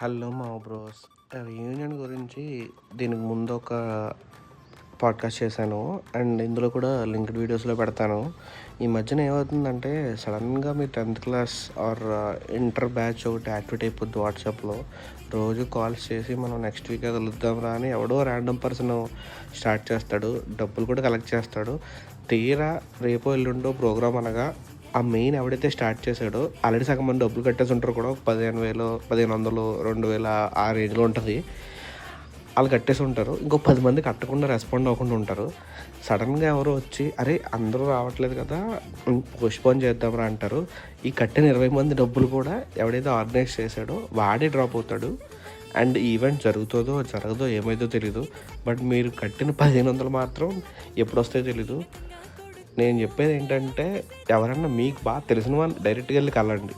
Hello మా bros. Reunion గురించి దీనికి ముందు ఒక పాడ్కాస్ట్ చేశాను. అండ్ ఇందులో కూడా లింక్డ్ వీడియోస్లో పెడతాను. ఈ మధ్యన ఏమవుతుందంటే సడన్గా మీ 10th class are inter batch ఒకటి యాక్టివేట్ అయిపోద్ది వాట్సాప్లో. రోజు కాల్స్ చేసి మనం నెక్స్ట్ వీక్ కలుద్దాం రా అని ఎవడో ర్యాండమ్ పర్సన్ స్టార్ట్ చేస్తాడు. డబ్బులు కూడా కలెక్ట్ చేస్తాడు. తీరా రేపో ఎల్లుండో ప్రోగ్రామ్ అనగా ఆ మెయిన్ ఎవడైతే స్టార్ట్ చేశాడో ఆల్రెడీ సగం మంది డబ్బులు కట్టేసి ఉంటారు. కూడా ఒక 15,000 1,500 2,000 ఆ రేంజ్లో ఉంటుంది. వాళ్ళు కట్టేసి ఉంటారు. ఇంకో 10 మంది కట్టకుండా రెస్పాండ్ అవ్వకుండా ఉంటారు. సడన్గా ఎవరో వచ్చి అరే అందరూ రావట్లేదు కదా, పోస్ట్పోన్ చేద్దాంరా అంటారు. ఈ కట్టిన 20 మంది డబ్బులు కూడా ఎవడైతే ఆర్గనైజ్ చేశాడో వాడే డ్రాప్ అవుతాడు. అండ్ ఈవెంట్ జరుగుతుందో జరగదో ఏమైందో తెలీదు. బట్ మీరు కట్టిన 1,500 మాత్రం ఎప్పుడు వస్తాయో తెలీదు. నేను చెప్పేది ఏంటంటే ఎవరన్నా మీకు బాగా తెలిసిన వాళ్ళు డైరెక్ట్గా వెళ్ళి కలండి.